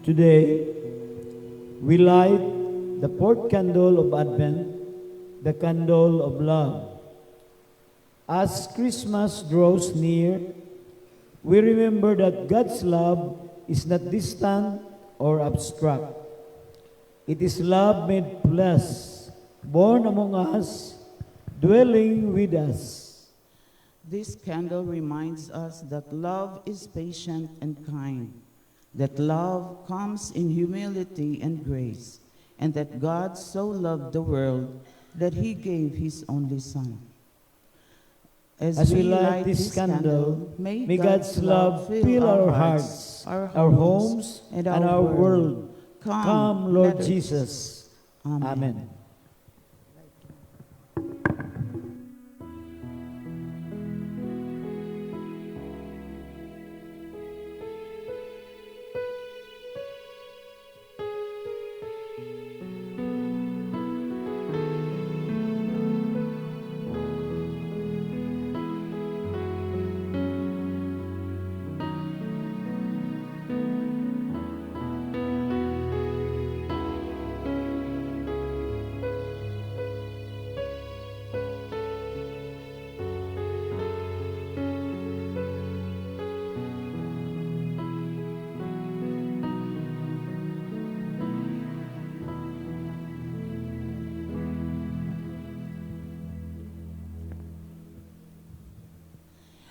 Today, we light the fourth candle of Advent, the candle of love. As Christmas draws near, we remember that God's love is not distant or abstract. It is love made flesh, born among us, dwelling with us. This candle reminds us that love is patient and kind, that love comes in humility and grace, and that God so loved the world that he gave his only Son. As we light this candle, may God's love fill our hearts, our homes, and our world. Come, Lord Jesus. Amen.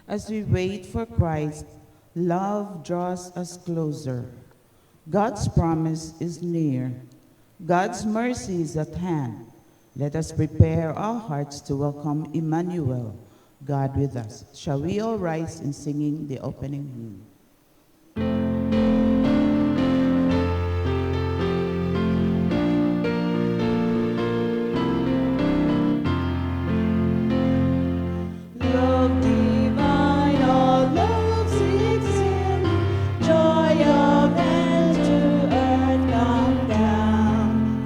As we wait for Christ, love draws us closer. God's promise is near. God's mercy is at hand. Let us prepare our hearts to welcome Emmanuel, God with us. Shall we all rise in singing the opening hymn?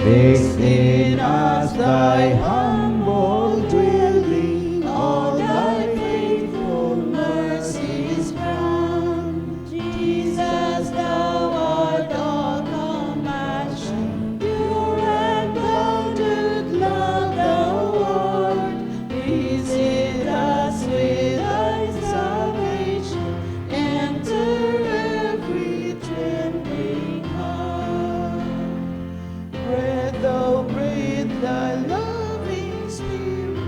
Fix in us thy humble dwelling, all thy faithful mercies crown. Jesus, thou art all compassion, pure and bounded love thou art. Visit us with thy salvation, enter every trembling heart. Thou breathe thy loving spirit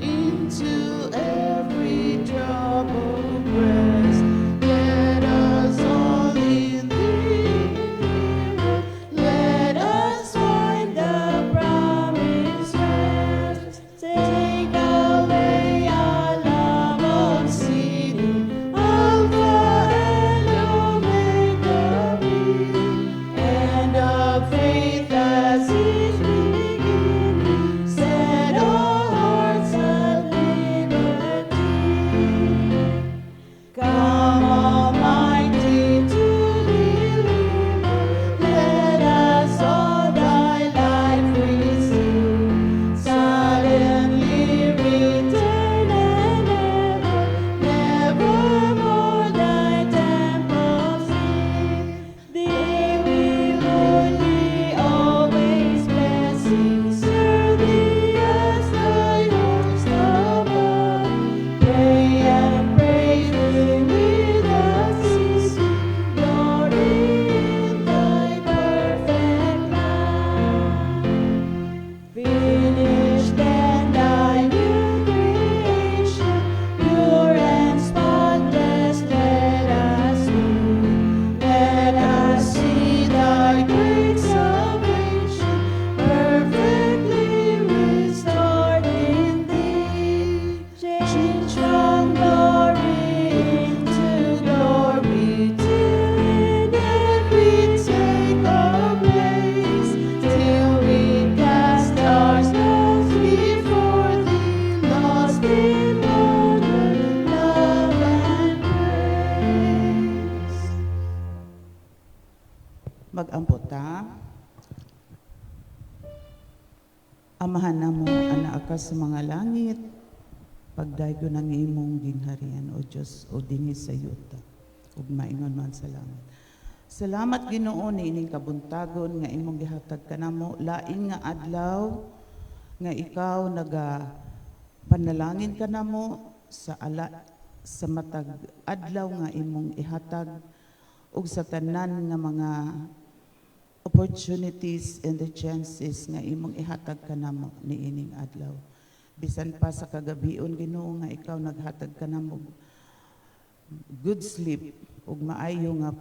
into every troubled breast. Let us all in thee deliver. Let us find the promised rest. Take away our love of sin, Alpha and Omega be, and of faith as its beginning, set our hearts at liberty. Come, Almighty, to deliver. Let us all thy life receive. Suddenly return and nevermore thy temples leave. Thee we would thee always blessing, serve thee as thy host above. Pray and praise thee without ceasing, glory in thy perfect love. Finish then thy new creation, pure and spotless let us be. Let us see thy great salvation, perfectly restored in thee. Change from glory into glory, till in it we take our place, till we cast ourselves before thee, lost in wonder, love, and praise. Mag-ampot ta. Amahan na mo, anak ka sa mga langit, pagdaygo ng imong ginharian, O Diyos, o dinhi sa yuta, ug maingon man sa langit. Salamat Ginoo niining kabuntagon nga imong gihatag kanamo lain nga adlaw nga ikaw naga panalangin kanamo sa matag adlaw nga imong ihatag ug sa tanan nga mga opportunities and the chances nga imong ihatag kanamo niining adlaw. Bisan pa sa kagabion Ginoo nga ikaw naghatag kanamo good sleep ug maayo nga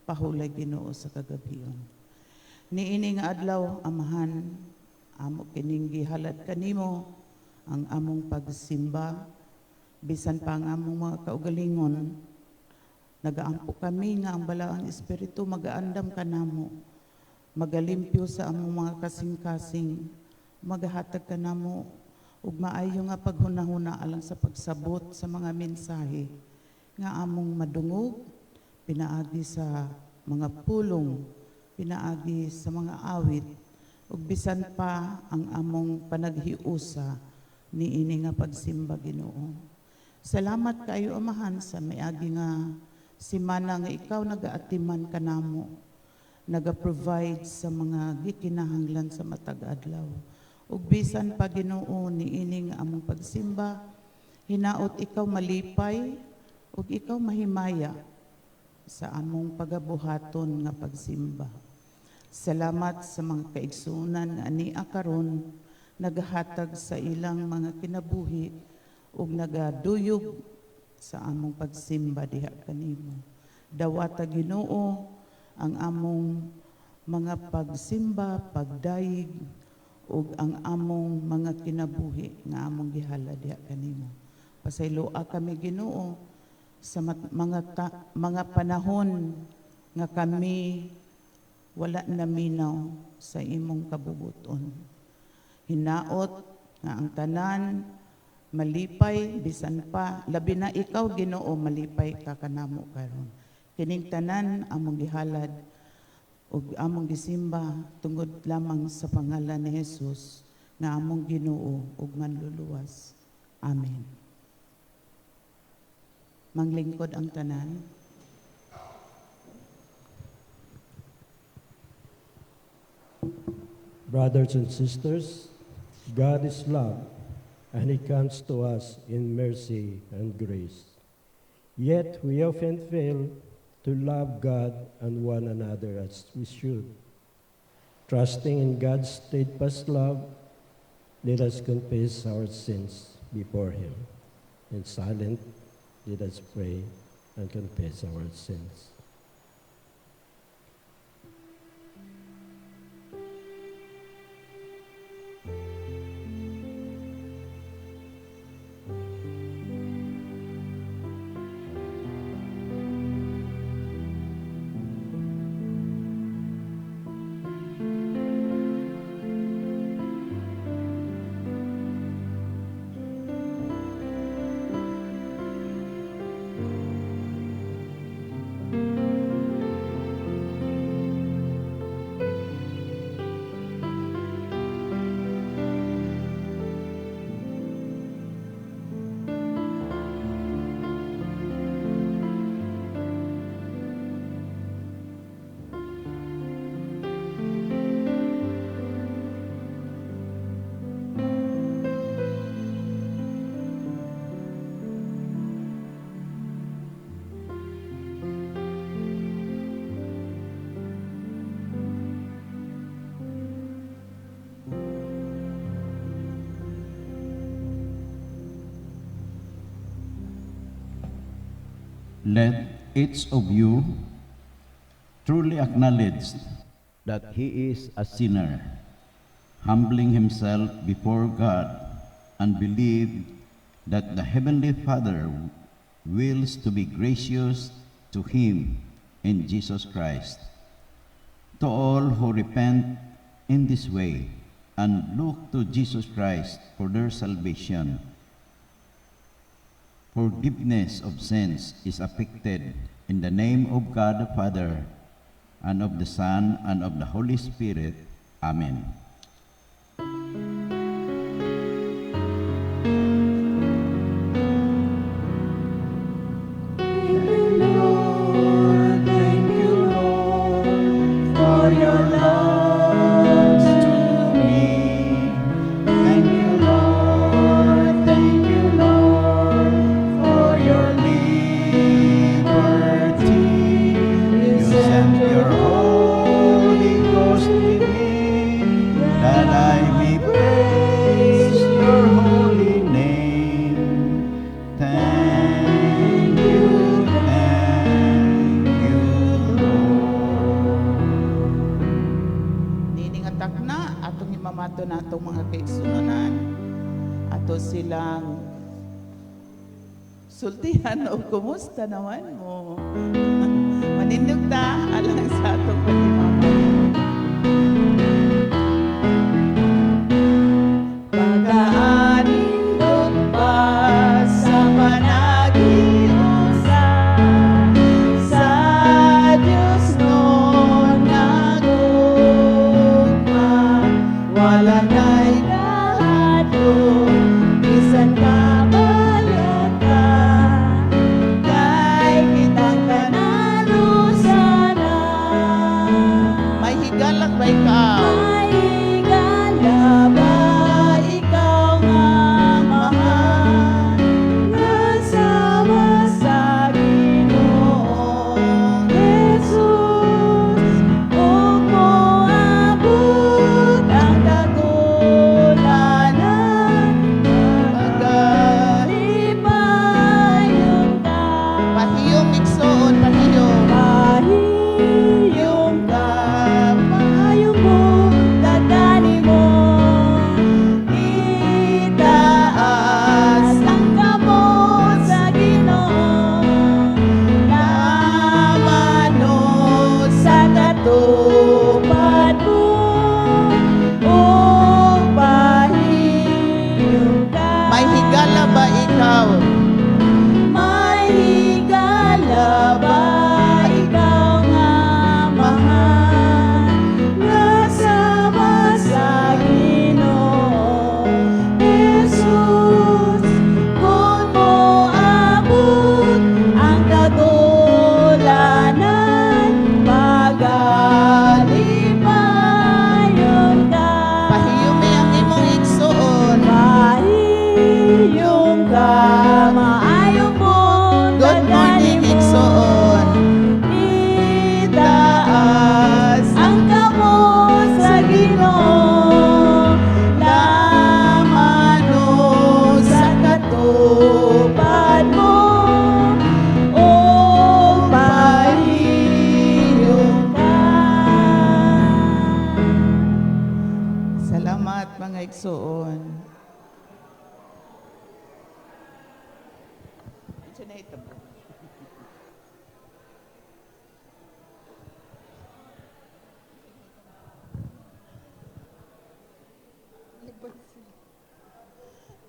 pahulay Ginoo sa kagabion. Niini nga adlaw amahan amo kining gihalad kanimo ang among pagsimba bisan pa ang among mga kaugalingon nagaampo kami nga ang balaang espiritu magaandam kanamo magalimpyo sa among mga kasing-kasing magahatag kanamo ug maayo nga paghunahuna alang sa pagsabot sa mga mensahe nga among madungog pinaagi sa mga pulong, pinaagi sa mga awit, ug bisan pa ang among panaghiusa niini nga pagsimba Ginoo. Salamat kayo amahan sa miagi nga simana nga ikaw nagaatiman kanamo, naga-provide sa mga gikinahanglan sa matag adlaw. Ug bisan pa Ginoo niini nga among pagsimba, hinaot ikaw malipay ug ikaw mahimaya sa among pagabuhaton nga pagsimba. Salamat sa mga kaigsunan nga ania karon nagahatag sa ilang mga kinabuhi ug nagaduyog sa among pagsimba diha kanimo. Dawata Ginoo ang among mga pagsimba, pagdayeg ug ang among mga kinabuhi nga among gihala diha kanimo. Pasayloa kami Ginoo sa mga panahon nga kami wala na minaw sa imong kabubuton. Hinaot nga ang tanan malipay bisan pa labi na ikaw Ginoo malipay ka kanamo karon. Kining tanan among gihalad ug among gisimba tungod lamang sa pangalan ni Jesus nga among Ginoo ug manluluwas. Amen. Manglingkod ang tanan. Brothers and sisters, God is love, and He comes to us in mercy and grace. Yet we often fail to love God and one another as we should. Trusting in God's steadfast love, let us confess our sins before Him. In silence, let us pray and confess our sins. Let each of you truly acknowledge that he is a sinner, humbling himself before God, and believe that the Heavenly Father wills to be gracious to him in Jesus Christ. To all who repent in this way and look to Jesus Christ for their salvation, forgiveness of sins is affected in the name of God the Father, and of the Son, and of the Holy Spirit. Amen. Lord, silang sultihan o kumusta naman mo. Manindog ta, alang sa atong pagimama. Pagkaanindog pa sa panagiusa sa Diyos noon nagugma, wala na'y kahadlok, bisan kabalaka, kay kitang kanalusanan. May higalak ba ikaw? May higala ba ikaw nga mahal, nasama sa Ginoong Jesus, ug moabot ang kagulanan, pagalipayon ka. Pahiyong igsoon, pahiyong. Pahiyong ka, pahiyong mo, dagani mo. Itaas ang kamot sa Ginoo, lamanod sa katupad mo, ug pahiyong ka. May higala ba ikaw? May higala ba ikaw nga mahal, nasama sa Ginoong Jesus, kung moabot ang kagulanan, pagalipayon ka. Pahiyong may ang imong igsoon. Pahiyong ka, maayong mong good morning, igsoon. Itaas ang kamot sa Ginoo, lamanod sa katupad mo, o pahiyong ka. Salamat mga igsoon.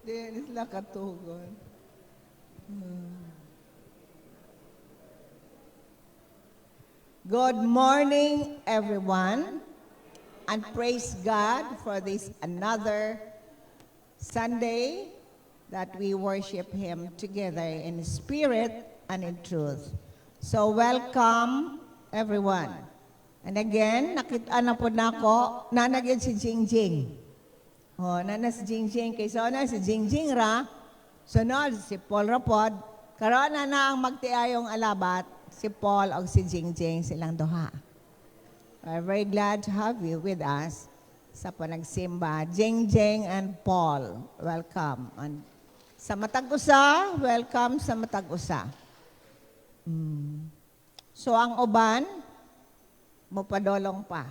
Di sila katugon. Good morning, everyone, and praise God for this another Sunday that we worship Him together in spirit and in truth. So welcome, everyone. And again, nakita na po nako, nanagyan si Jingjing. Oh, nana si Jingjing, kay so na si Jingjing ra, sunod si Paul Rapod, karon na ang magtiayong alabat, si Paul o si Jingjing silang duha. We're very glad to have you with us sa panagsimba. Jingjing and Paul, welcome. And sa Matag-Usa, welcome sa Matag-Usa. So ang uban, mopadolong pa.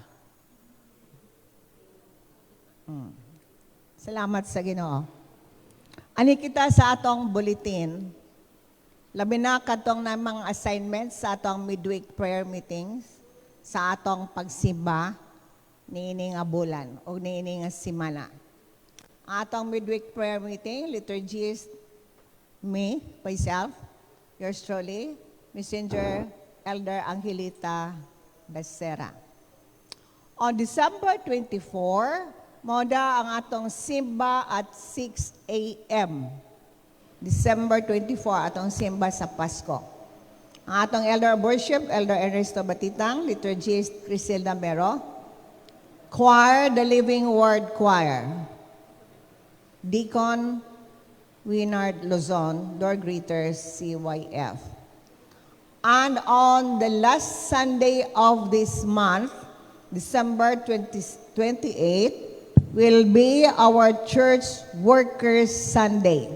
Salamat sa Ginoo. Ani kita sa atong bulletin, labi na katong na mga assignments sa atong midweek prayer meetings, sa atong pagsimba, niini nga bulan o niini nga simana. Atong midweek prayer meeting, liturgist, me, myself, yours truly, Messenger Elder Angelita Becerra. On December 24, moda ang atong simba at 6 a.m. December 24, atong simba sa Pasko. Ang atong Elder of Worship, Elder Ernesto Batitang, liturgist Crisilda Mero, Choir, the Living Word Choir, Deacon Winard Luzon, door greeters CYF. And on the last Sunday of this month, December 28, will be our Church Workers Sunday.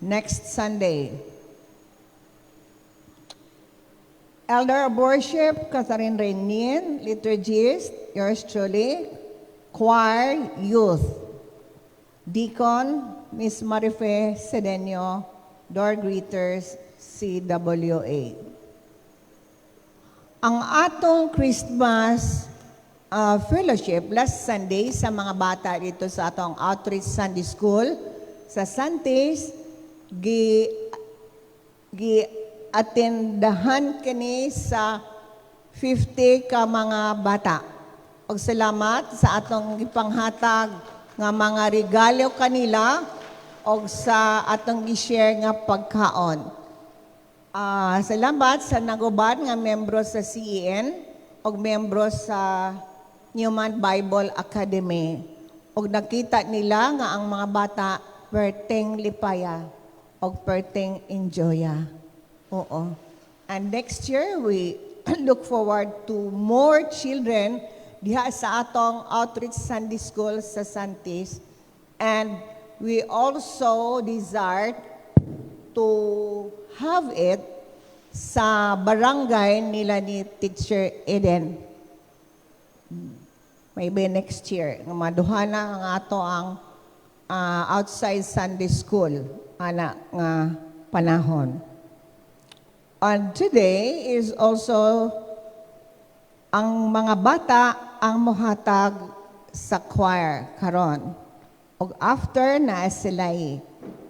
Next Sunday. Elder of Worship, Catherine Reinin, liturgist, yours truly, choir, youth. Deacon, Miss Marife Sedeño, door greeters, CWA. Ang atong Christmas fellowship last Sunday sa mga bata dito sa atong Outreach Sunday School sa Santis, atendahan kini sa 50 ka mga bata. Og salamat sa atong gipanghatag nga mga regalo kanila og sa atong gi-share nga pagkaon. Salamat sa naguban nga membro sa CEN og membro sa Newman Bible Academy. Og nakita nila nga ang mga bata perteng lipaya og perteng enjoya. Oo. And next year, we look forward to more children diha sa atong Outreach Sunday School sa Santis. And we also desire to have it sa barangay nila ni Teacher Eden. Maybe next year. Maduha na ang ato ang outside Sunday School ana nga panahon. And today is also ang mga bata ang mohatag sa choir karon. Og after na sila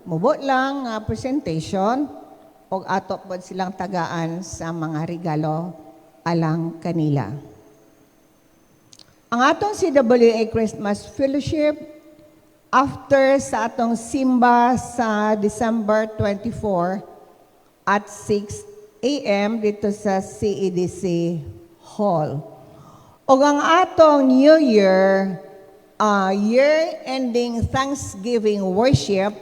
mubot lang nga presentation og ato pod silang tagaan sa mga regalo alang kanila. Ang atong CWA Christmas Fellowship after sa atong simba sa December 24 at 6 a.m. dito sa CEDC Hall. O ang atong New Year, year-ending Thanksgiving worship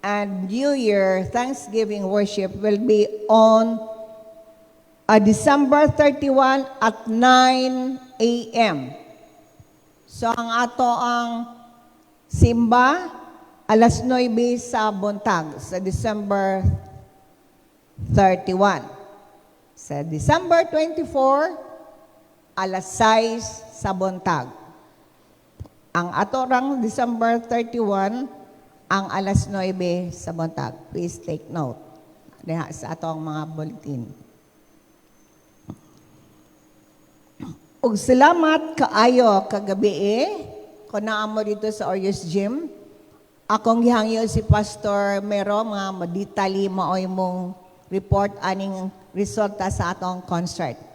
and New Year Thanksgiving worship will be on December 31 at 9 a.m. So ang ato ang simba, alas 9 sa buntag, sa December 31. Sa December 24, alas 6 sa buntag. Ang atorang December 31, ang alas 9 sa buntag. Please take note. Diha sa atong mga bulletin. Ug salamat kaayo kagabi kung naamo dito sa Orius Gym. Akong gihangyo si Pastor Mero nga maditali maoy mong report aning resulta sa atong concert.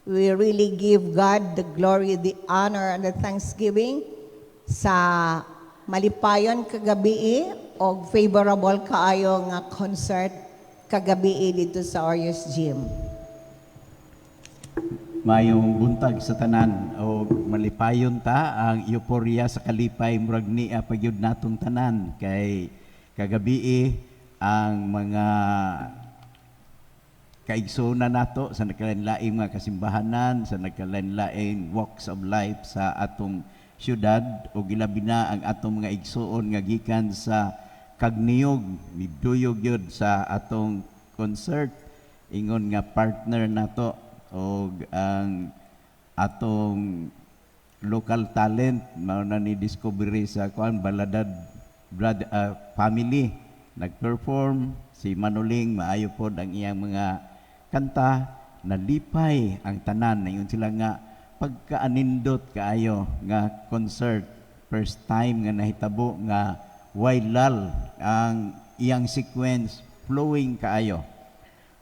We really give God the glory, the honor, and the thanksgiving sa malipayon kagabi o favorable kaayo nga concert kagabi dito sa Orius Gym. Mayong buntag sa tanan o malipayon ta ang euphoria sa kalipay murag niya pagyud natong tanan kay kagabi ang mga kaigsoon nato sa nagkalain-laing mga kasimbahanan, sa nagkalain-laing walks of life sa atong syudad o gilabi na ang atong mga igsoon nga gikan sa kagniyog, miduyog yun sa atong concert ingon nga partner nato o ang atong local talent mao na ni discovery sa kuan Baladad family nagperform si Manuling maayo pod ang iyang mga kanta nalipay ang tanan nayon sila nga pagkaanindot kaayo nga concert first time nga nahitabo nga wailal ang iyang sequence flowing kaayo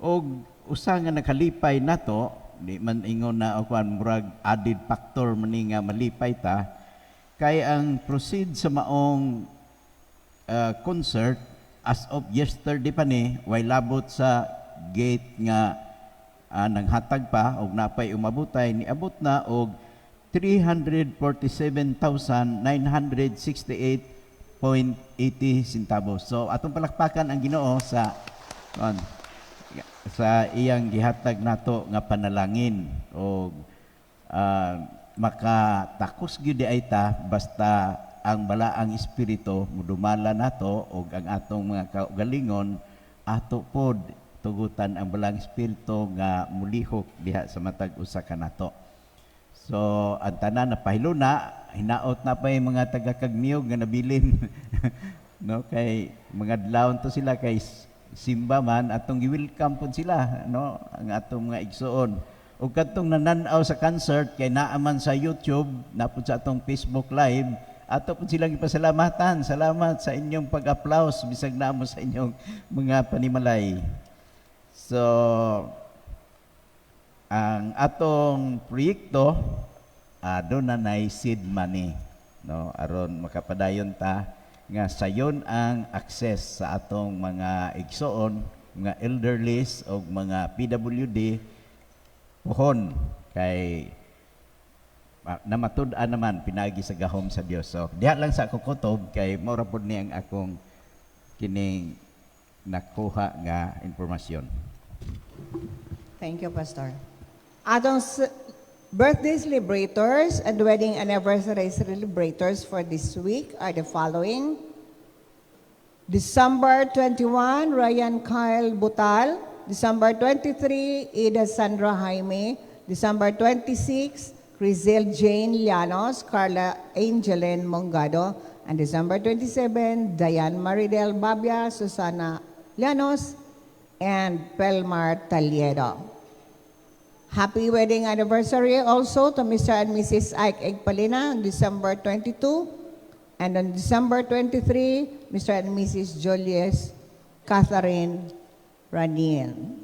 og usa nga nakalipay nato di man ingon na o kuan murag added factor man nga malipay ta kay ang proceed sa maong concert as of yesterday pa ni way labot sa gate nga nanghatag pa og napay umabutay niabot na og 347,968.80 centavos. So atong palakpakan ang Ginoo sa iyang gihatag nato nga panalangin o makatakos gyud di ay ta basta ang balaang espiritu mudumala nato og ang atong mga kaugalingon ato pod tugutan ang balaang espiritu nga mulihok diha sa matag usa ka nato. So, ang tanan na pahilo na, hinaot na pa yung mga taga-Kagmiyog nga nabilin. No, kay mga adlawon to sila kay simba man atong gi-welcome pud sila, no, ang atong mga igsoon. Ug kadtong nananaw sa concert kay naaman sa YouTube, napud sa atong Facebook Live, ato pud silang ipasalamatan. Salamat sa inyong pag-applause bisag namo sa inyong mga panimalay. So, ang atong proyekto doon na nay seed money, no, aron makapadayon ta nga sayon ang access sa atong mga igsoon, mga elderlies o mga PWD pohon kay namatud-an naman pinagi sa gahom sa Dios. So diha lang sa ako kutob kay mora pud ni ang akong kining nakuha nga impormasyon. Thank you, Pastor. Atong birthday celebrators and wedding anniversary celebrators for this week are the following. December 21, Ryan Kyle Butal. December 23, Ida Sandra Jaime. December 26, Crizel Jane Llanos, Carla Angeline Mongado. And December 27, Diane Maridel Babia, Susana Llanos, and Pelmar Taliedo. Happy wedding anniversary also to Mr. and Mrs. Ike Egpalina on December 22. And on December 23, Mr. and Mrs. Julius Catherine Ranil.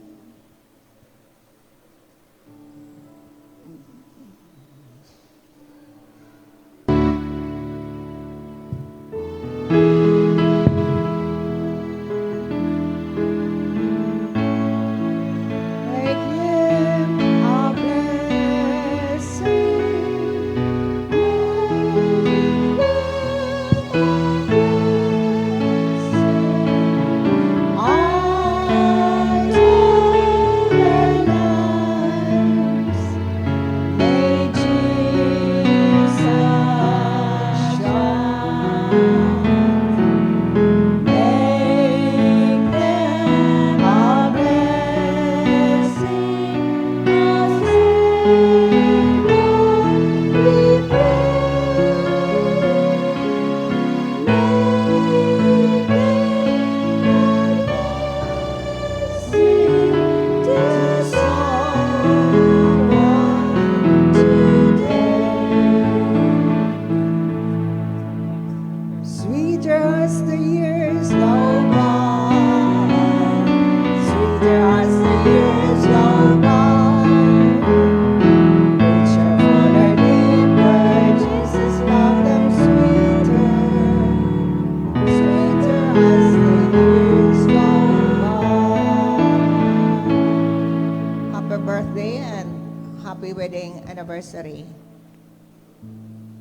Anniversary.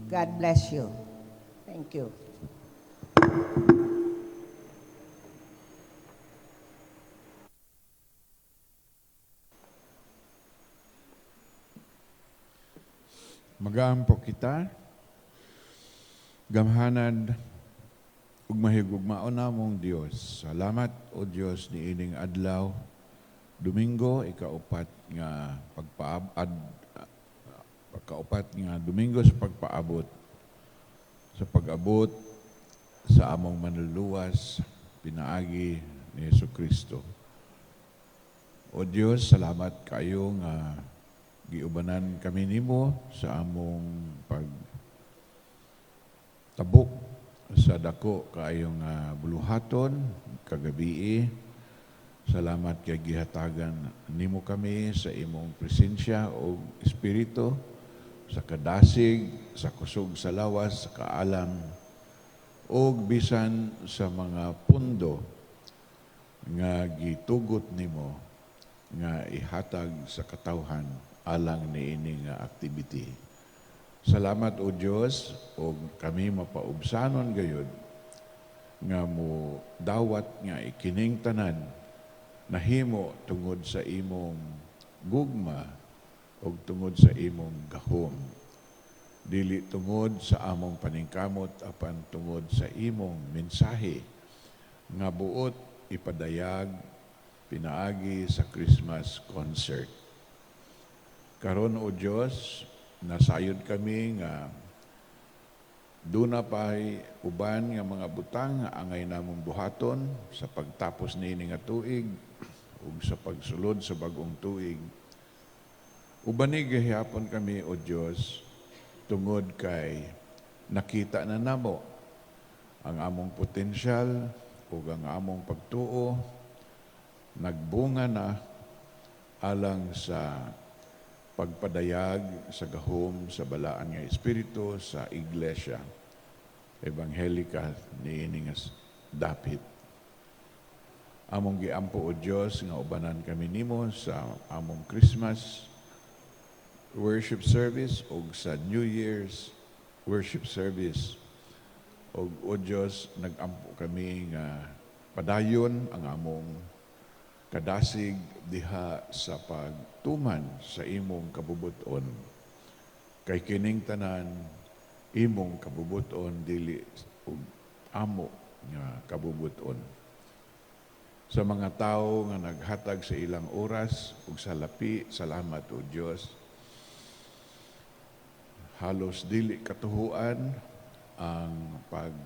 God bless you. Thank you. Magaampo kita, gamhanad, ug mahigugmaon namong Dios. Salamat o Dios ni ining adlaw, Domingo, ikaupat nga Domingo sa pagpaabot, sa pag-abot sa among manluluwas, pinaagi ni Jesucristo. O Dios, salamat kayo nga giubanan kami nimo sa among pagtabok sa dako kaayong buluhaton kagabi. Salamat kay gihatagan nimo kami sa imong presensya o espiritu, sa kadasig, sa kusog sa lawas, sa kaalam, o bisan sa mga pundo nga gitugot nimo nga ihatag sa katawhan alang niini nga activity. Salamat o Dios, o kami mapaubsanon gayud nga mo dawat nga ikining tanan nahimo tungod sa imong gugma o tungod sa imong gahom. Dili tungod sa among paningkamot apan tungod sa imong mensahe nga buot ipadayag pinaagi sa Christmas concert. Karon o Dios, nasayod kami nga duna pa'y uban nga mga butang nga angay namong buhaton sa pagtapos niini nga tuig ug sa pagsulod sa bag-ong tuig. Ubani gihapon kami, O Dios, tungod kay nakita na namo ang among potensyal ug ang among pagtuo nagbunga na alang sa pagpadayag sa gahom sa balaan nga espiritu sa iglesia Evangelika niini nga dapit. Among giampo, O Dios, nga ubanan kami nimo sa among Christmas worship service ug sa New Year's worship service. Og O Dios, nag-ampo kami nga padayon ang among kadasig diha sa pagtuman sa imong kabubuton. Kay kining tanan imong kabubuton dili ug amo nga kabubuton. Sa mga tao nga naghatag sa ilang oras ug sa lapi, salamat, O Dios. Halos dili katuhuan ang pagpunong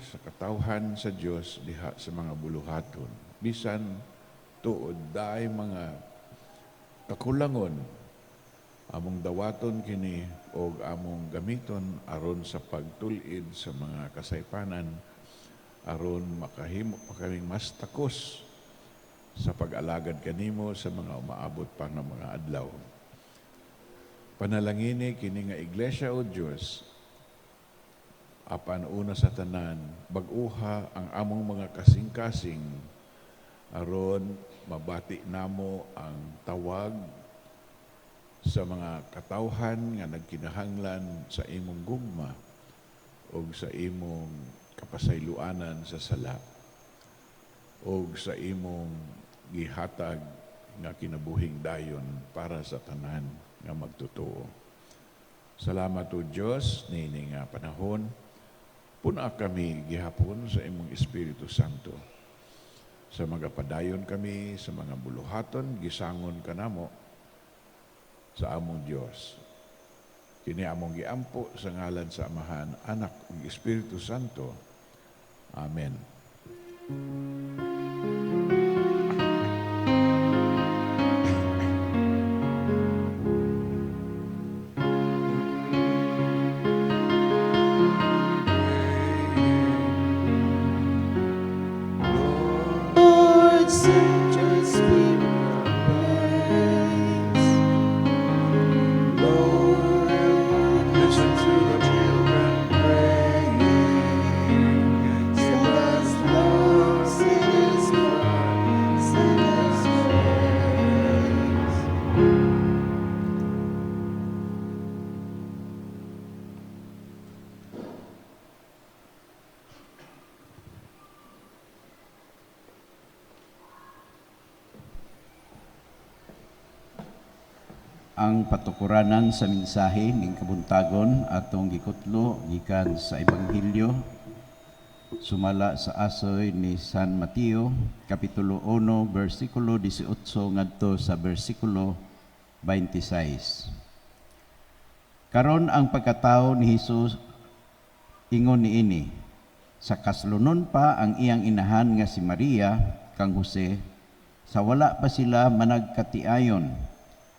sa katawhan sa Dios diha sa mga buluhaton. Bisan tuod daay mga kakulangon, among dawaton kini o among gamiton aron sa pagtulid sa mga kasaypanan, aron makahimo pa kaming mas takos sa pag-alagad kanimo sa mga umaabot pa ng mga adlaw. Panalangini kini nga iglesia, O Dios, apan una sa tanan, bag-uha ang among mga kasing-kasing aron mabati namo ang tawag sa mga katawhan nga nagkinahanglan sa imong gugma o sa imong kapasayloanan sa sala o sa imong gihatag nga kinabuhing dayon para sa tanan nga magtotoo. Salamat, O Diyos, nini nga panahon. Puna kami gihapon sa imong Espiritu Santo. Sa mga padayon kami, sa mga buluhaton, gisangon ka namo sa among Diyos. Kini among giampo sa ngalan sa Amahan, Anak ug Espiritu Santo. Amen. Lord, send your spirit praise. Lord, listen to the children praying. Send us love, send us love, send us grace. Ang patukuranan sa mensahe ning kabuntagon atong gikutlo gikan sa Ebanghelyo sumala sa asoy ni San Mateo kapitulo 1 bersikulo 18 ngadto sa bersikulo 26. Karon ang pagkatao ni Hesus ingon niini, sa kaslunon pa ang iyang inahan nga si Maria kang Jose, sa wala pa sila managkatiayon,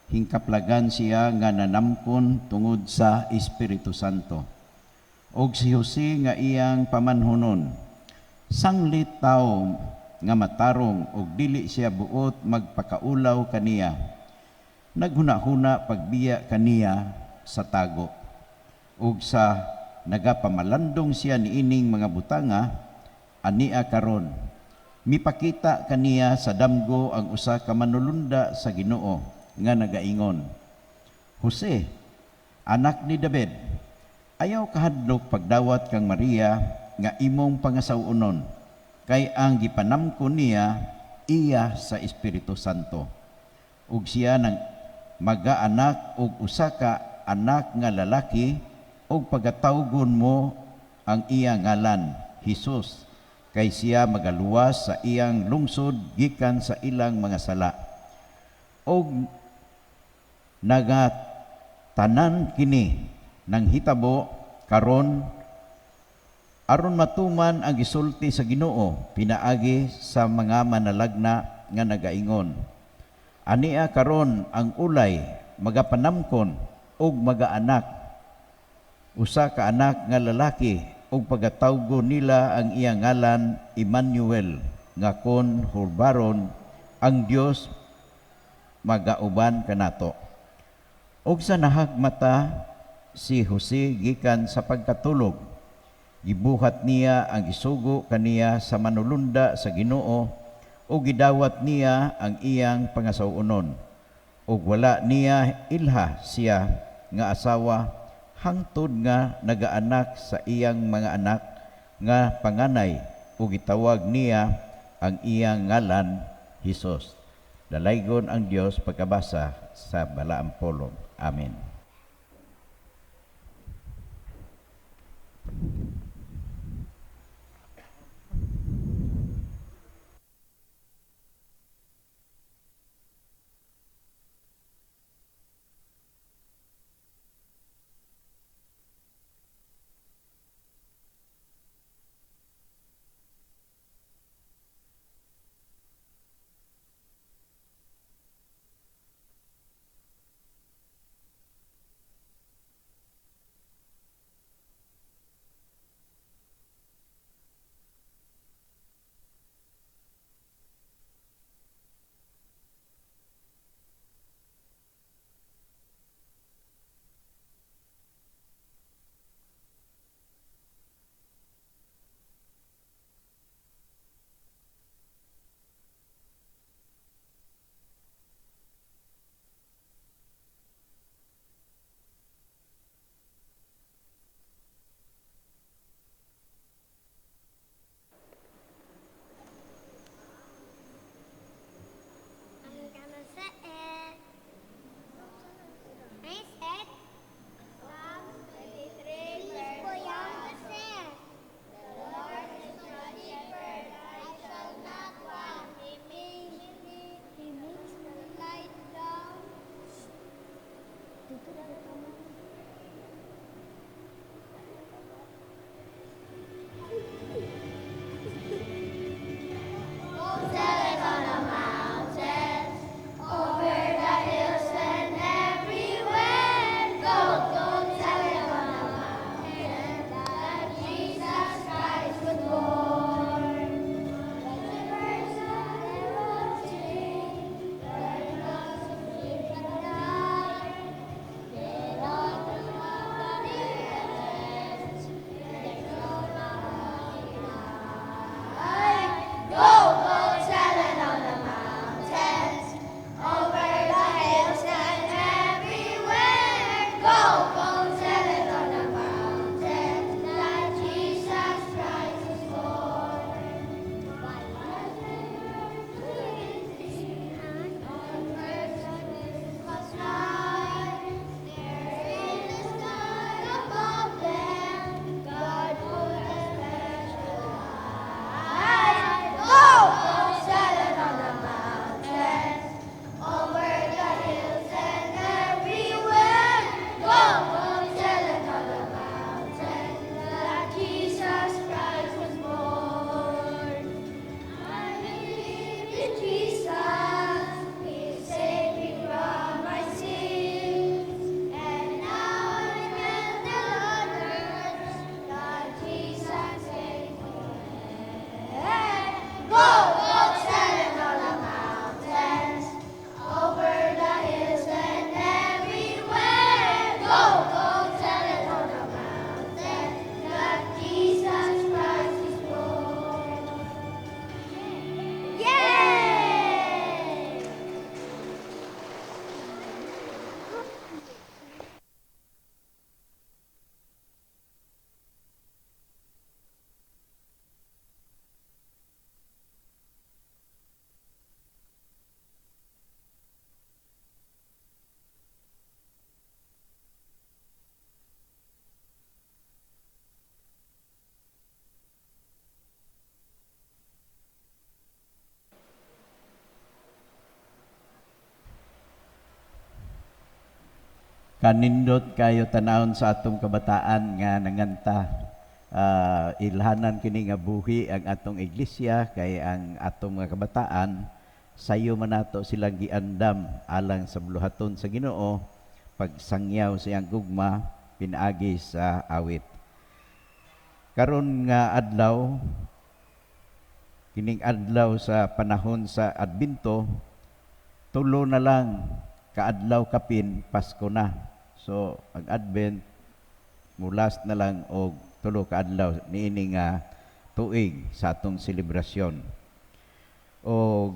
hingkaplagan siya nga nanamkon tungod sa Espiritu Santo. Og si Jose nga iyang pamanhunon, sanglit tawo nga matarong og dili siya buot magpakaulaw kaniya. Naghuna-huna pagbiya kaniya sa tago. Og sa nagapamalandong siya niining mga butanga, ania karon mipakita kaniya sa damgo ang usa ka manulunda sa Ginoo nga nagaingon, Jose, anak ni David, ayaw kahadlok pagdawat kang Maria nga imong pangasawunon, kay ang gipanamkon niya iya sa Espiritu Santo. Ug siya nang magaanak og usa ka anak nga lalaki, ug pagatawgon mo ang iya ngalan, Jesus, kay siya magaluwas sa iyang lungsod gikan sa ilang mga sala. Og tanan kini nang hitabo karon aron matuman ang gisulti sa Ginoo pinaagi sa mga manalagna nga nagaingon. Ania karon ang ulay magapanamkon ug magaanak. Usa ka anak nga lalaki ug pagatawgo nila ang iyang ngalan Emmanuel nga kon hurbaron ang Dios magauban kanato. Ug sa nahagmata si Jose gikan sa pagkatulog, gibuhat niya ang isugo kaniya sa manulunda sa Ginoo o gidawat niya ang iyang pangasawunon. Ug wala niya ilha siya nga asawa hangtod nga nagaanak sa iyang mga anak nga panganay ug gitawag niya ang iyang ngalan Hesus. Dalaygon ang Dios pagkabasa sa balaang pulong. Amen. Kanindot kayo tanawon sa atong kabataan nga nanganta. Ilhanan kini nga buhi ang atong iglesia kay ang atong mga kabataan sayo man nato silang giandam alang sa buluhaton sa Ginoo pagsangyaw sa iyang gugma pinaagi sa awit. Karon nga adlaw, kining adlaw sa panahon sa Adbento, tulo na lang kaadlaw kapin Pasko na. So ang Advent mulas na lang og tulo kaadlaw niini nga tuig sa atong selebrasyon. O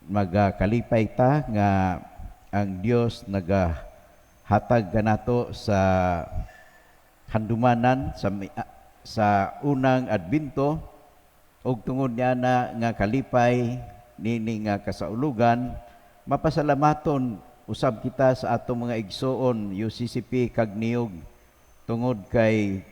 magakalipay ta nga ang Dios nagahatag kanato sa handumanan sa unang Adbento ug tungod niya na nga kalipay nini nga kasaulugan, mapasalamaton usab kita sa atong mga igsoon UCCP kag niyog tungod kay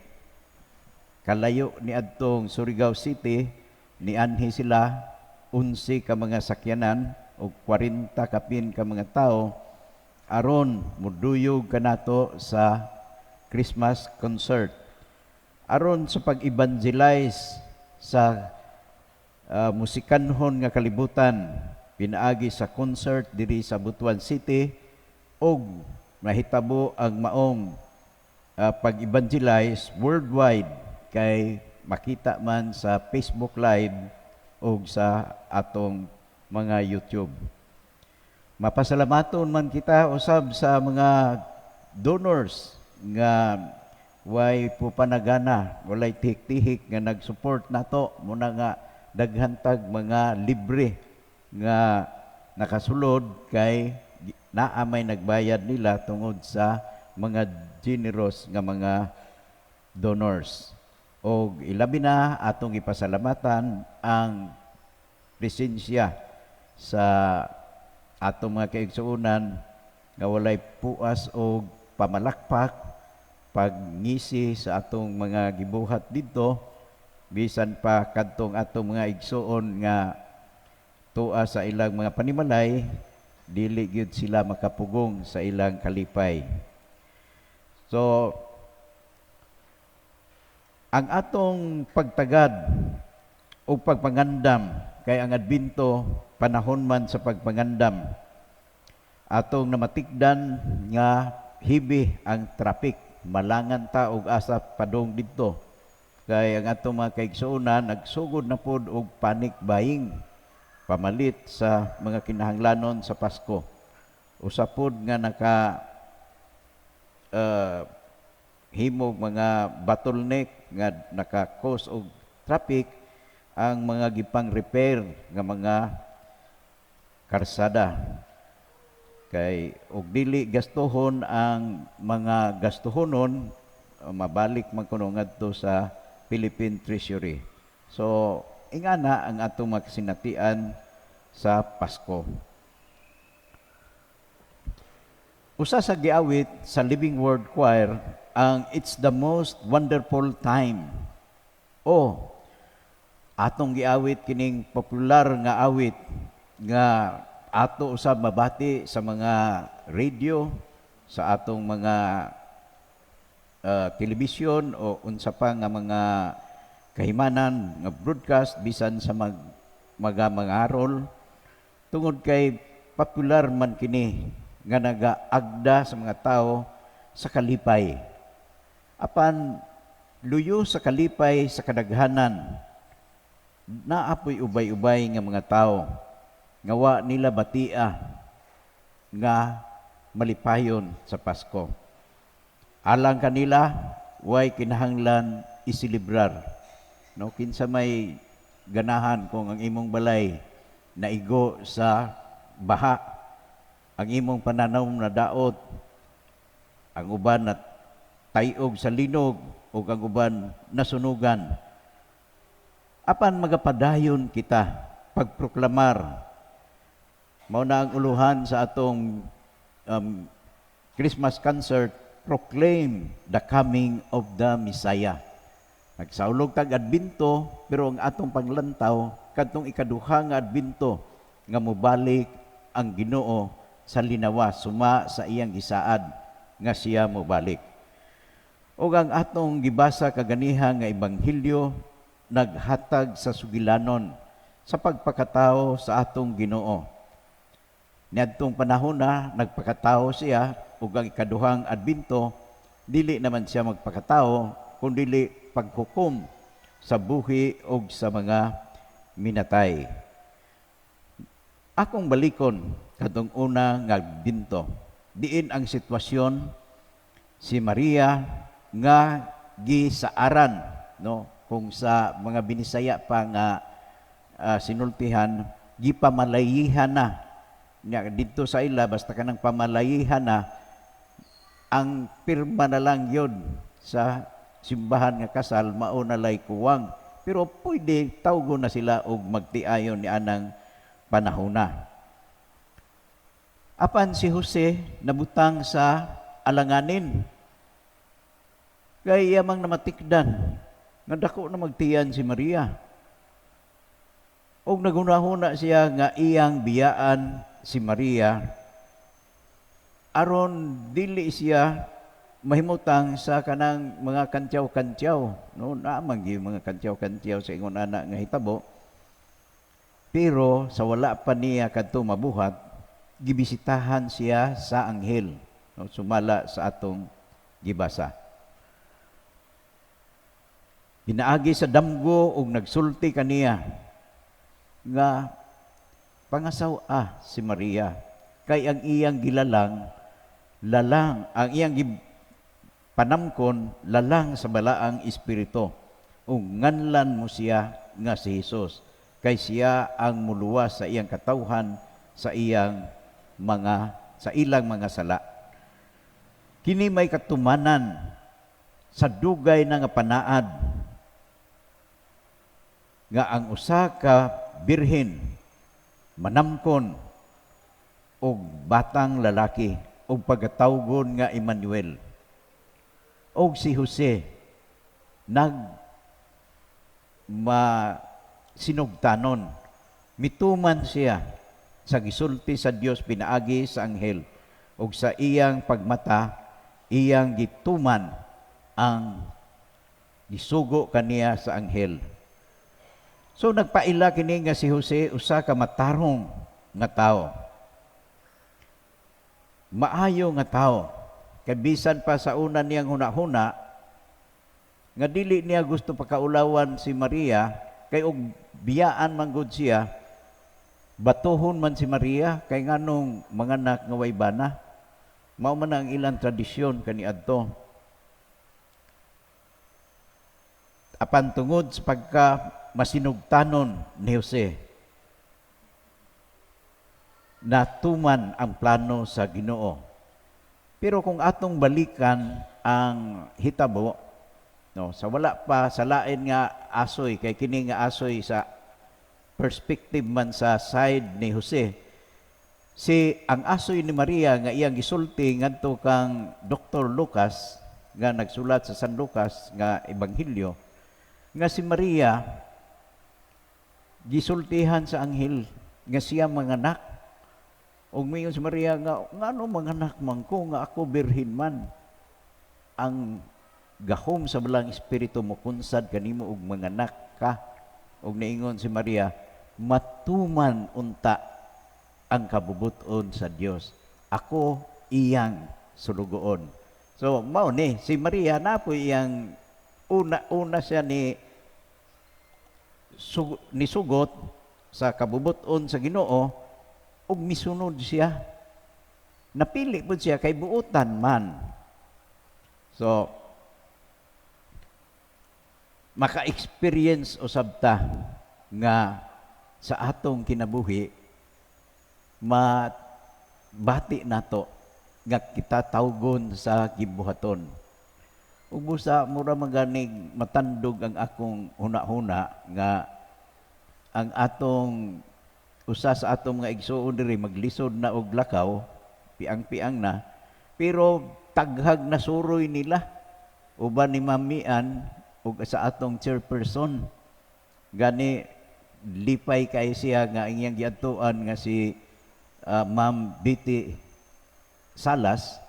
kalayo ni adtong Surigao City nianhi sila 11 ka mga sakyanan o 40 kapin ka mga tao aron muduyog kanato sa Christmas concert aron sa pag-evangelize sa musikanhon nga kalibutan pinaagi sa concert diri sa Butuan City og mahitabo ang maong pag-evangelize worldwide kay makita man sa Facebook Live o sa atong mga YouTube. Mapasalamaton man kita usab sa mga donors nga way po panagana, walay tihik-tihik nga nag-support nato muna nga daghantag mga libre nga nakasulod kay naamay nagbayad nila tungod sa mga generous nga mga donors. O ilabi na atong ipasalamatan ang presensya sa atong mga kaigsuonan nga walay puas o pamalakpak pagngisi sa atong mga gibuhat didto bisan pa kadtong atong mga igsuon nga tua sa ilang mga panimalay dili gyud sila makapugong sa ilang kalipay. So ang atong pagtagad o pagpangandam kay ang Adbento panahon man sa pagpangandam atong namatikdan nga hibi ang traffic malangan ta og asa padong didto kay ang atong mga kaigsuonan nagsugod na pod og panic buying pamalit sa mga kinahanglanon sa Pasko. Usa pod nga himog mga bottleneck nga naka-cause og traffic ang mga gipang repair nga mga karsada kay og dili gastuhon ang mga gastuhonon mabalik man kuno ngadto sa Philippine Treasury. So ingana ang atong magsinatian sa Pasko. Usa sa giawit sa Living Word Choir ang It's the Most Wonderful Time. O atong giawit kining popular nga awit nga ato usab mabati sa mga radio, sa atong mga telebisyon o unsa pa nga mga kahimanan nga broadcast bisan sa mga arol tungod kay popular man kini nga nagaagda sa mga tao sa kalipay. Apan luyo sa kalipay sa kadaghanan, naapoy ubay-ubay nga mga tao nga wa nila batia nga malipayon sa Pasko. Alang kanila way kinahanglan isilibrar. No, kinsa may ganahan kung ang imong balay naigo sa baha, ang imong pananaw na daot, ang uban na tayog sa linog o ang uban nasunugan. Apan magapadayon kita pagproklamar. Mao na ang uluhan sa atong Christmas concert, proclaim the coming of the Messiah. Nagsaulog tag Adbento, pero ang atong panglantaw kadtong ikaduha nga Adbento nga mobalik ang Ginoo sa linawa suma sa iyang gisaad nga siya mobalik. Ug ang atong gibasa kaganiha nga ebanghelyo naghatag sa sugilanon sa pagpakatao sa atong Ginoo. Niadtong panahon na nagpakatao siya ug ang ikaduhang adbento dili naman siya magpakatao kundi paghukom sa buhi ug sa mga minatay. Akong balikon kadtong una nga adbento. Diin ang sitwasyon si Maria nga gisaaran, no, kung sa mga Binisaya pa nga sinultihan, gipamalayihan na. Dito sa ila, basta ka ng pamalayihan na, ang pirma na lang yun sa simbahan nga kasal, maunalay kuwang. Pero pwede tawgo na sila og magtiayon ni anang panahona. Apan si Jose nabutang sa alanganin. Kaya yamang namatikdan, nga dako na magtiyan si Maria. Og nagunahuna siya nga iyang biyaan si Maria, aron dili siya mahimutang sa kanang mga kantyaw-kantyaw. No, naamang yung mga kantyaw-kantyaw sa ingon ana nga hitabo. Pero sa wala pa niya kadto mabuhat, gibisitahan siya sa anghel. No, sumala sa atong gibasa. Pinaagi sa damgo ug nagsulti kaniya nga pangasaw si Maria kay ang iyang gilalang lalang, ang iyang panamkon lalang sa balaang espiritu ug nganlan mo siya nga si Hesus kay siya ang muluwas sa iyang katawhan sa ilang mga sala. Kini may katumanan sa dugay na nga panaad nga ang usa ka birhen manamkon og batang lalaki og pagatawgon nga Emmanuel. Og si Jose sinugtanon, mituman siya sa gisulti sa Dios pinaagi sa anghel og sa iyang pagmata iyang gituman ang gisugo kaniya sa anghel. So nagpaila kini nga si Jose usa ka matarong nga tawo. Maayo nga tawo. Kay bisan pa sa una niyang hunahuna nga dili niya gusto pakaulawan si Maria kay og biyaan man gud siya, batuhon man si Maria kay nganong manganak nga way bana. Mao man ang ilang tradisyon kaniadto. Apan tungod sa pagka masinugtanon ni Jose, natuman ang plano sa Ginoo. Pero kung atong balikan ang hitabo, no, sa wala pa sa lain nga asoy, kay kini nga asoy sa perspective man sa side ni Jose, ang asoy ni Maria nga iyang gisulti ngadto kang Dr. Lucas nga nagsulat sa San Lucas nga ebanghelyo, nga si Maria gisultihan sa anghel nga siya manganak. Og mayon si Maria nga ngano manganak man ko nga ako birhen man. Ang gahom sa balang espiritu mo kunsad kanimo og manganak ka. Og naingon si Maria, matuman unta ang kabubuton sa Dios. Ako iyang sulugoon. So mao ni si Maria napoy iyang una siya nisugot sa kabubuton sa Ginoo ug misunod siya. Napili pud siya kay buutan man. So maka-experience usab ta nga sa atong kinabuhi mabati nato nga kita tawgon sa gibuhaton. Ug busa mura maganig matandog ang akong huna-huna nga ang atong usa sa atong mga igsuon diri maglisod na og lakaw, piang-piang na, pero taghag na suroy nila uban ni mamian ug sa atong chairperson gani lipay kay siya nga iyang giadtuan nga si Ma'am Betty Salas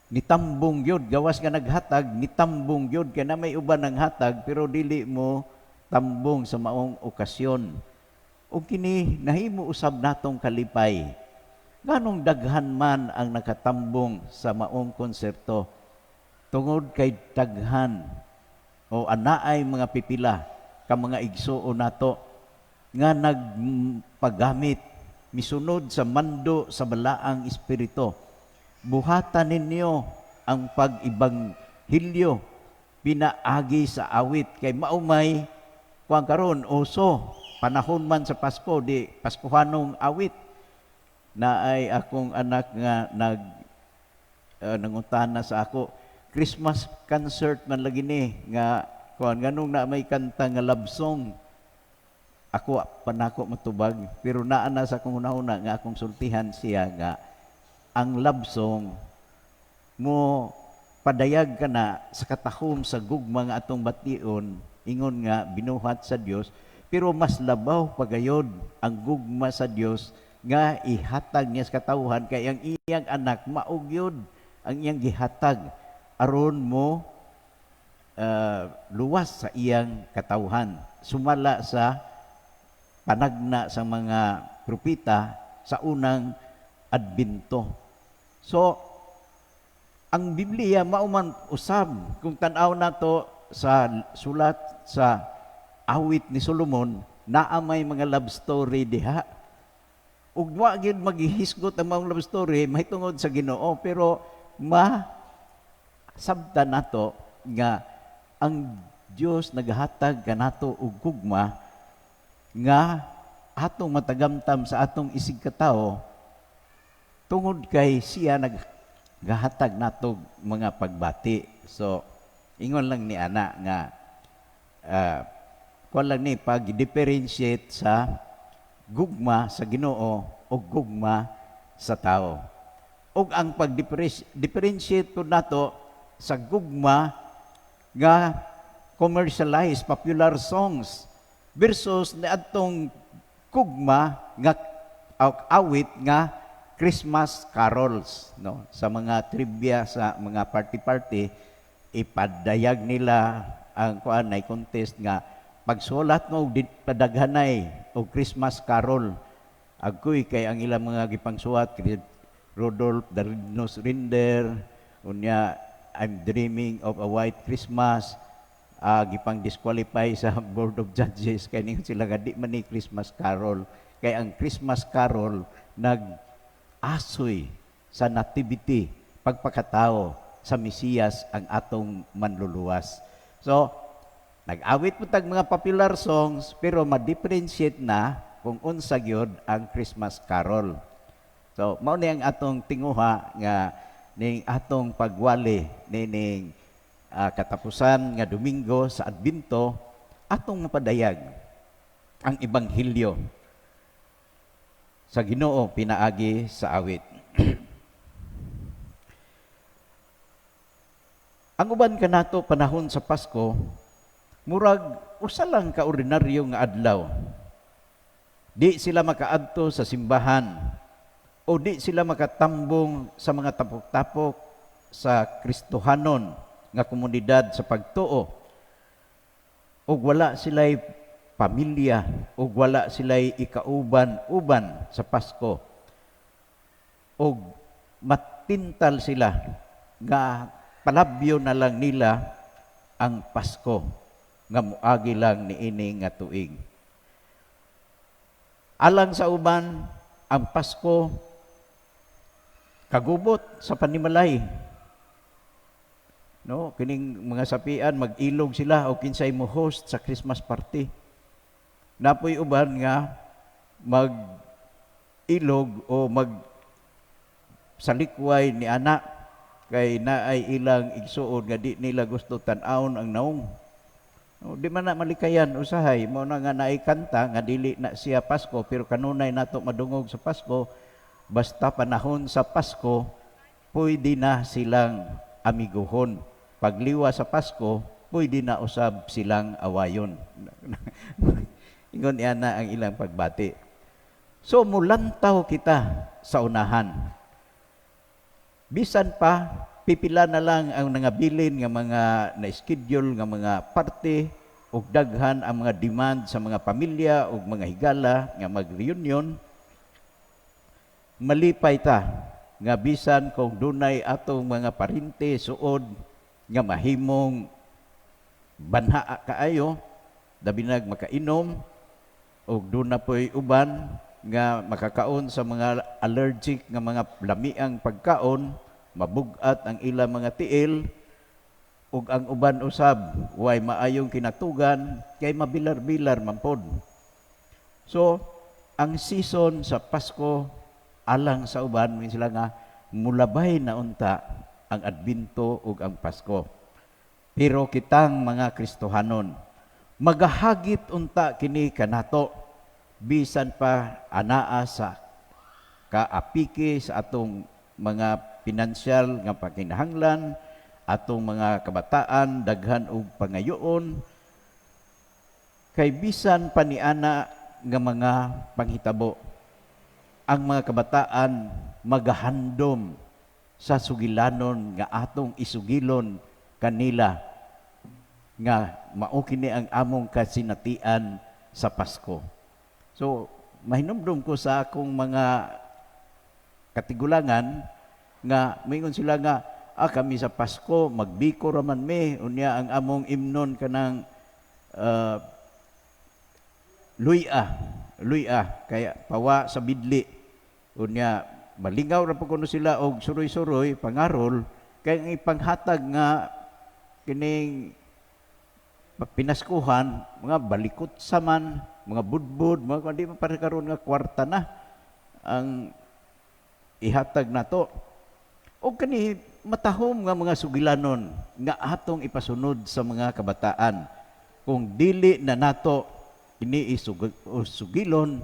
nitambong yun, gawas nga naghatag, nitambong yun, kaya na may uban ng hatag, pero dili mo tambong sa maong okasyon. O kini, nahimo usab natong kalipay. Ganong daghan man ang nakatambong sa maong konserto, tungod kay daghan, o anaay mga pipila, ka mga igsuo nato, nga nagpagamit, misunod sa mando sa balaang espiritu. Buhatan ninyo ang pag-ibanghilyo, pinaagi sa awit, kay maumay, kuang karon uso, panahon man sa Pasko, di Paskuhanong awit, na ay akong anak nga nangutana sa ako, Christmas concert man lagi ni, nga kuan ganung na may kanta nga love song. Ako panako matubag, pero naa na sa akong una-una nga akong sultihan siya nga ang love song mo padayag ka na sa katahom sa gugma nga atong bation, ingon nga binuhat sa Dios, pero mas labaw pagayod ang gugma sa Dios nga ihatag niya sa katawhan, kay ang iyang anak maugyod ang iyang gihatag aron mo luwas sa iyang katawhan, sumala sa panagna sa mga propeta sa unang adbento. So, ang Biblia mauman usab, kung tanaw nato sa sulat sa awit ni Solomon, naa may mga love story diha. Ug wa gyud maghihisgot ang mga love story mahitungod sa Ginoo, pero sabtan nato nga ang Dios naghatag kanato og gugma nga atong matagamtam sa atong isig katao, tungod kay siya naghatag nato mga pagbati. So ingon lang ni ana nga kuan lang ni pag-differentiate sa gugma sa Ginoo o gugma sa tao. Og ang pag-differentiate po nato sa gugma nga commercialized popular songs versus niadtong gugma nga awit nga Christmas carols, no? Sa mga trivia sa mga party ipadayag nila ang kuan ay contest nga pagsulat mo padaghanay og Christmas carol, agkoy kay ang ilang mga gipangsuwat Rudolph the Red-Nosed Reindeer, unya I'm Dreaming of a White Christmas, gipang disqualify sa Board of Judges kay ning sila nga di man ni Christmas carol, kay ang Christmas carol nag-asoy sa nativity, pagpakatao sa Mesiyas ang atong manluluwas. So nag-awit po tag mga popular songs, pero ma-differentiate na kung unsa gyud ang Christmas carol. So mao ni ang atong tinguha nga ning atong pagwali ning katapusan nga Domingo sa Adbento, atong mapadayag ang ebanghelyo sa Ginoo pinaagi sa awit. Ang uban kanato panahon sa Pasko, murag usa lang ka ordinaryo nga adlaw. Di sila makaadto sa simbahan o di sila makatambong sa mga tapok-tapok sa Kristohanon nga komunidad sa pagtuo. O wala sila'y pamilya, o wala sila'y ikauban-uban sa Pasko. O matintal sila nga palabyo na lang nila ang Pasko nga muagi lang niini nga tuig. Alang sa uban, ang Pasko kagubot sa panimalay. No, kining mga sapian mag-ilog sila o kinsay mo host sa Christmas party. Napoy uban nga mag-ilog o salikway ni anak kay naay ilang igsuon nga di nila gusto tan-awon ang naong. No, di man na malikayan usahay mo na nga naay kanta nga dili na siya Pasko, pero kanunay nato madungog sa Pasko, basta panahon sa Pasko pwede na silang amiguhon. Pagliwa sa Pasko, pwede na usab silang awayon. Ingon na ang ilang pagbati. So, mulantaw kita sa unahan. Bisan pa, pipila na lang ang nangabilin nga mga na-schedule nga mga party ug daghan ang mga demand sa mga pamilya ug mga higala nga mag-reunion, malipay ta nga bisan kung dunay atong mga parinte suod nga mahimong banha kaayo, dabinag makainom ug doon na po'y uban nga makakaon sa mga allergic nga mga lamiang pagkaon, mabugat ang ilang mga tiil, ug ang uban usab way maayong kinatugan kay mabilar-bilar man pod. So, ang season sa Pasko alang sa uban min sila nga mulabay na unta ang Adbento ug ang Pasko. Pero kitang mga Kristohanon, magahagit unta kini kanato bisan pa anaa sa kaapiki sa atong mga pinansyal nga pagkinahanglan, atong mga kabataan daghan og pangayoon, kay bisan paniana nga mga panghitabo ang mga kabataan magahandom sa sugilanon nga atong isugilon kanila nga mao kini ang among kasinatian sa Pasko. So, mahinumdum ko sa akong mga katigulangan nga mingon sila nga kami sa Pasko magbiko raman me unya ang among imnon kanang luya kaya pawa sa bidli unya malingaw ra po kuno sila og suroy-suroy pangarol kay ang ipanghatag nga kining pinaskuhan mga balikot saman mga budbud mga kundi pa para karon nga kwarta na ang ihatag nato o kani matahom nga mga sugilanon nga atong ipasunod sa mga kabataan kung dili na nato ini sugilon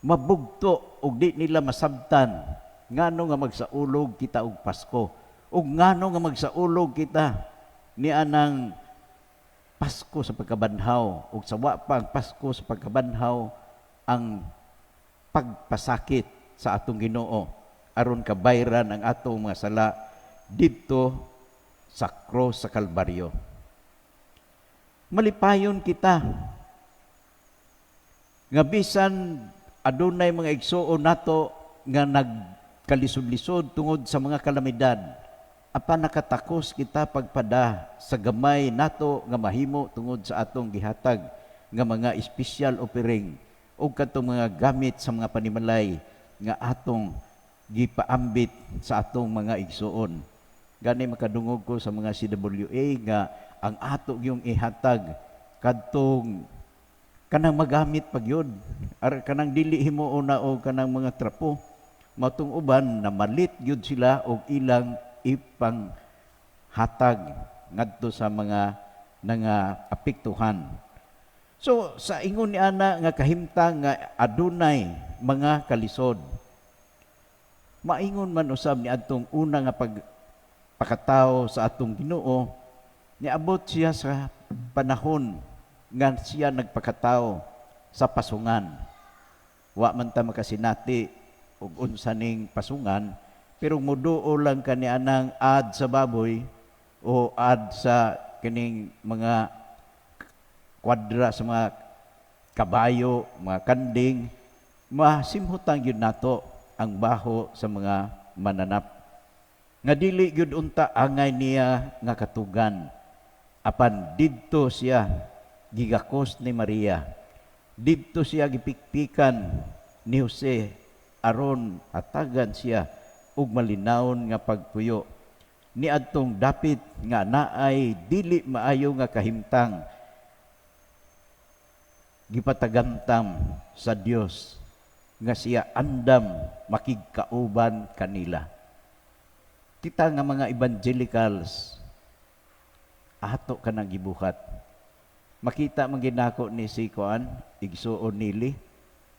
mabugto ug di nila masabtan ngano nga magsaulog kita og Pasko ug ngano nga magsaulog kita ni anang Pasko sa pagkabanhaw ug sa wa pang Pasko sa pagkabanhaw ang pagpasakit sa atong Ginoo aron kabayran ang atong mga sala didto sa cross sa Kalbaryo. Malipayon kita nga bisan adunay mga igsuon nato nga nagkalisod-lisod tungod sa mga kalamidad, apan nakatakos kita pagpada sa gamay nato nga mahimo tungod sa atong gihatag nga mga special offering o katong mga gamit sa mga panimalay nga atong gipaambit sa atong mga igsuon. Gani makadungog ko sa mga CWA nga ang ato yung ihatag kadtong kanang magamit pagyod ar kanang dili himuon o kanang mga trapo matong uban na malit gyud sila og ilang ipang hatag ngadto sa mga apektuhan. So sa ingon ni ana nga kahimtang nga adunay mga kalisod, maingon man usab ni adtong una nga pagpakatao sa atong Ginoo, niabot siya sa panahon nga siya nagpakatao sa pasungan. Wa man ta makasinati og unsa ning pasungan, pero muduo lang kanianang ad sa baboy o ad sa kining mga kwadra sa mga kabayo, mga kanding, masimhutang yun nato ang baho sa mga mananap. Nga dili yun unta angay niya nga katugan. Apan didto siya gigakos ni Maria. Didto siya gipikpikan ni Jose aron hatagan siya ug malinawon nga pagpuyo. Niadtong dapit nga naay dili maayo nga kahimtang gipatagamtam sa Dios nga siya andam makigkauban kanila. Kita nga mga evangelicals ato kanang gibuhat. Makita man ginako ni si Kuan igsuon nili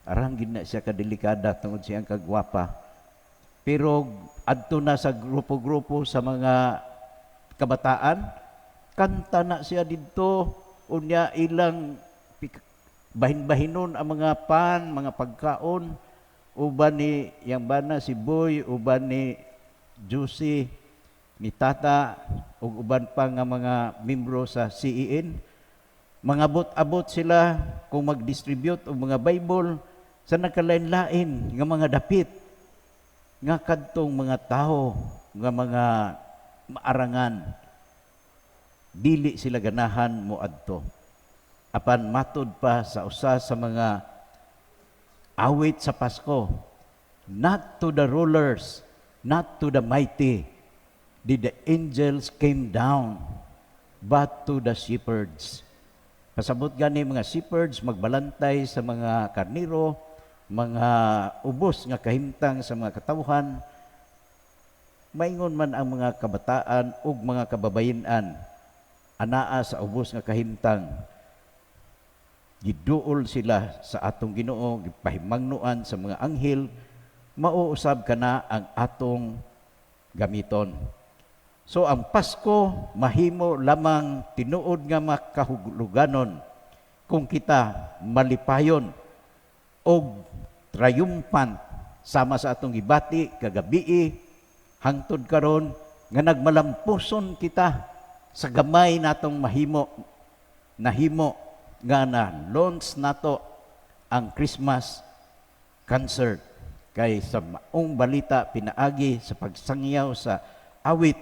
arang gid na siya kadelikada tungod siyang kagwapa. Pero adto na sa grupo-grupo sa mga kabataan, kanta na siya didto unya ilang bahin-bahinon ang mga pan, mga pagkaon, uban ni yang bana si Boy, uban ni Juicy, ni Tata ug uban pa nga mga membro sa CEN, mangabot-abot sila kung mag-distribute og mga Bible sa nagkalain-lain nga mga dapit nga kadtong mga tao nga mga maarangan dili sila ganahan moadto. Apan matud pa sa usa sa mga awit sa Pasko, not to the rulers, not to the mighty did the angels came down, but to the shepherds. Pasabot gani mga shepherds magbalantay sa mga karniro, mga ubos nga kahimtang sa mga katawhan, maingon man ang mga kabataan ug mga kababayen-an anaa sa ubos nga kahimtang, giduol sila sa atong Ginoo, gipahimangnuan sa mga anghel, mauusab kana ang atong gamiton. So ang Pasko mahimo lamang tinuod nga makahuluganon kung kita malipayon og triumphant sama sa atong gibati kagabii hangtod karon nga nagmalampuson kita sa gamay natong nahimo nga na launch nato ang Christmas concert kay sa maong balita pinaagi sa pagsangyaw sa awit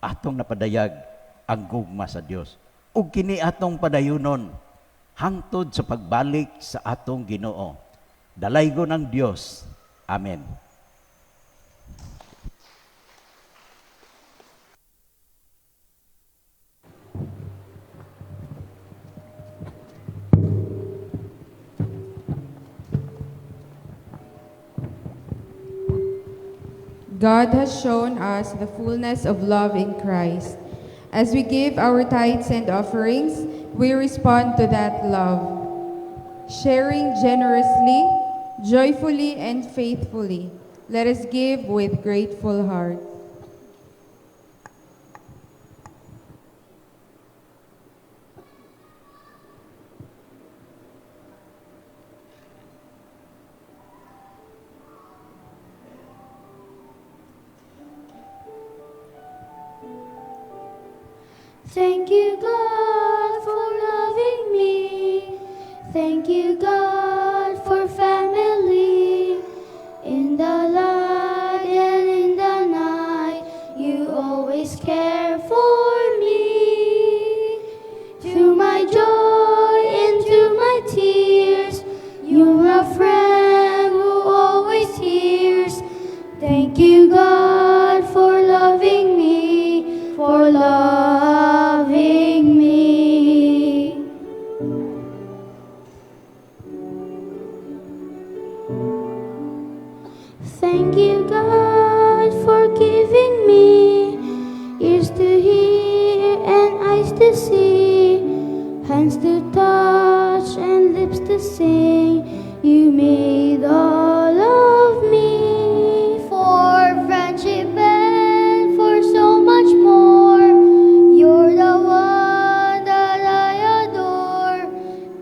atong napadayag ang gugma sa Dios ug kini atong padayunon hangtod sa pagbalik sa atong Ginoo. Dalaygon ang Dios. Amen. God has shown us the fullness of love in Christ. As we give our tithes and offerings, we respond to that love, sharing generously, joyfully, and faithfully. Let us give with grateful heart. Thank you, God, for loving me. Thank you, God, for family. In the light and in the night, you always care for me. To my joy and to my tears, you're a friend who always hears. Thank you, God, for loving me, for loving me. Thank you, God, for giving me ears to hear and eyes to see, hands to touch and lips to sing. You made all of me for friendship and for so much more. You're the one that I adore.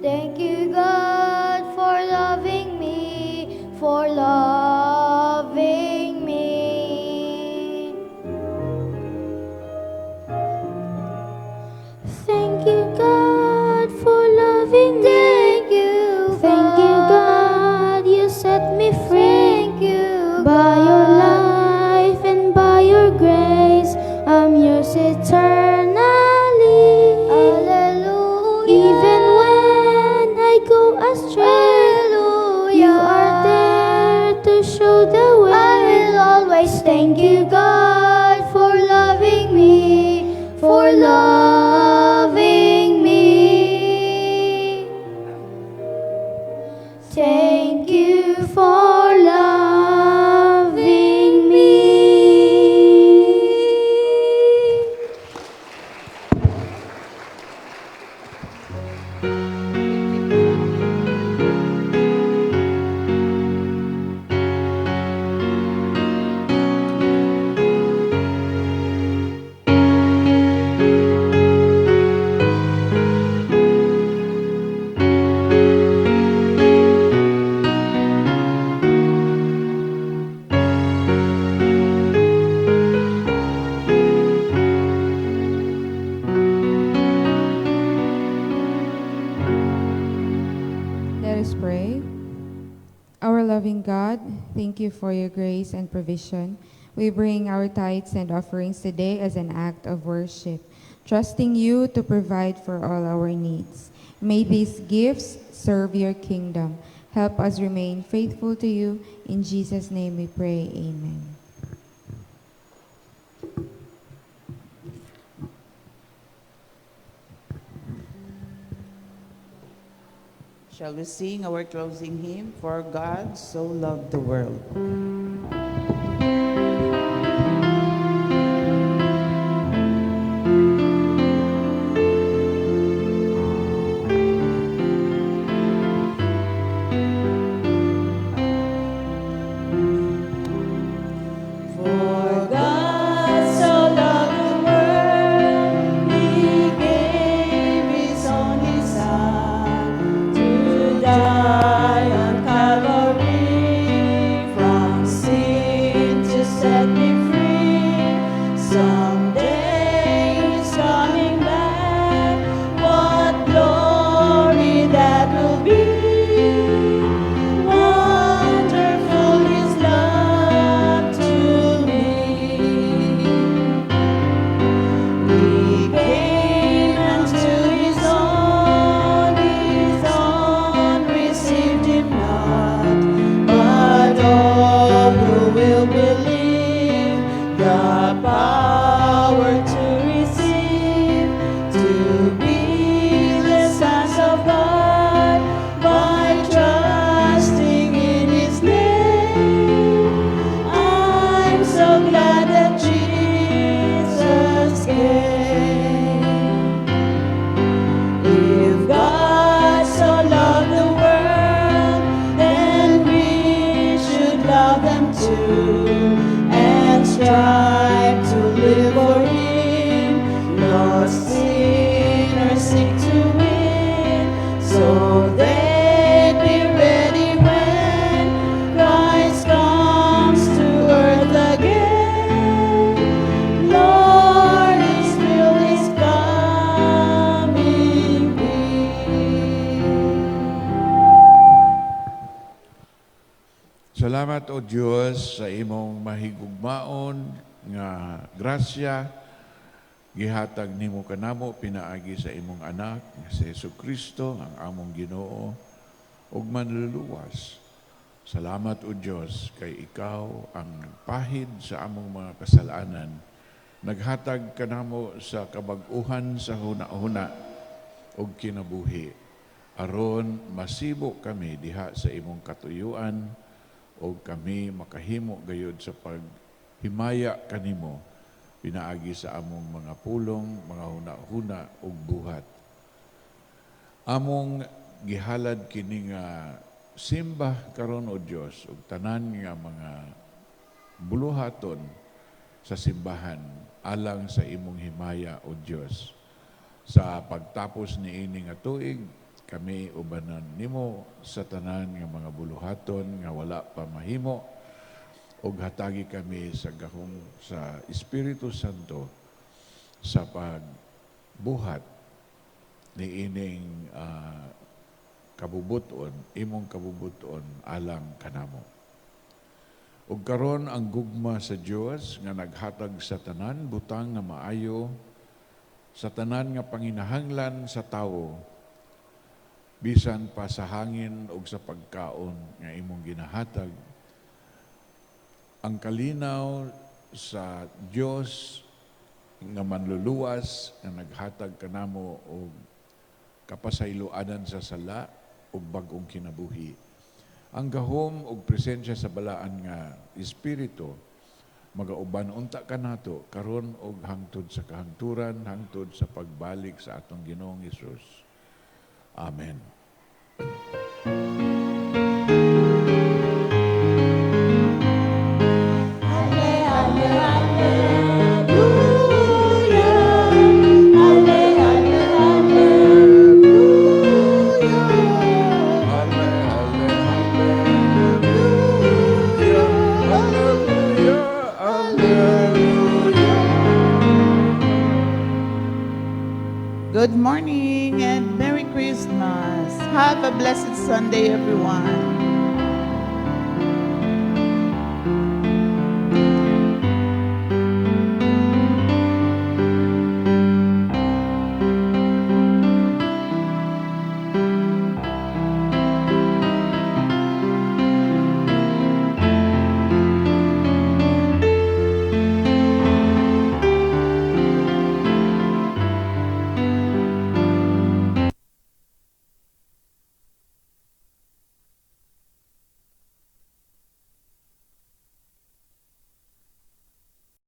Thank you, God, for loving me, for loving me. Thank you, God, for loving me. Thank you, God, you set me free. Thank you, by your life and by your grace, I'm yours eternally. Hallelujah. Even when I go astray, hallelujah, you are there to show the way. I will always thank you, God, for loving me, for loving me. Thank you for loving me. Let us pray. Our loving God, thank you for your grace and provision. We bring our tithes and offerings today as an act of worship, trusting you to provide for all our needs. May these gifts serve your kingdom. Help us remain faithful to you. In Jesus' name we pray. Amen. Shall we sing our closing hymn, For God So Loved the World? Salamat o Diyos sa imong mahigugmaon nga grasya gihatag nimo kanamo pinaagi sa imong anak nga si Jesucristo ang among Ginoo ug manluluwas. Salamat o Diyos kay ikaw ang nagpahid sa among mga kasalanan, naghatag kanamo sa kabag-uhan sa hunahuna ug kinabuhi aron masibo kami diha sa imong katuyuan o kami makahimo gayud sa paghimaya kanimo pinaagi sa among mga pulong, mga hunahuna ug buhat. Among gihalad kini nga simba karon o Dios ug tanan nga mga buluhaton sa simbahan alang sa imong himaya o Dios. Sa pagtapos niini nga tuig kami ubanan nimo sa tanan nga mga buluhaton nga wala pa mahimo ug hatagi kami sa gahom sa Espiritu Santo sa pagbuhat niining kabubuton, imong kabubuton alang kanamo. Ug karon ang gugma sa Dios nga naghatag sa tanan butang nga maayo sa tanan nga panginahanglan sa tawo bisan pa sa hangin o sa pagkaon nga imong ginahatag. Ang kalinaw sa Dios nga manluluwas nga naghatag kanamo og kapasayloanan sa sala ug bag-ong kinabuhi. Ang gahom ug presensya sa balaan nga Espiritu magauban unta kanato karon og hangtod sa kahangturan, hangtod sa pagbalik sa atong Ginoong Hesus. Amen. Good morning and Merry Christmas. Have a blessed Sunday, everyone.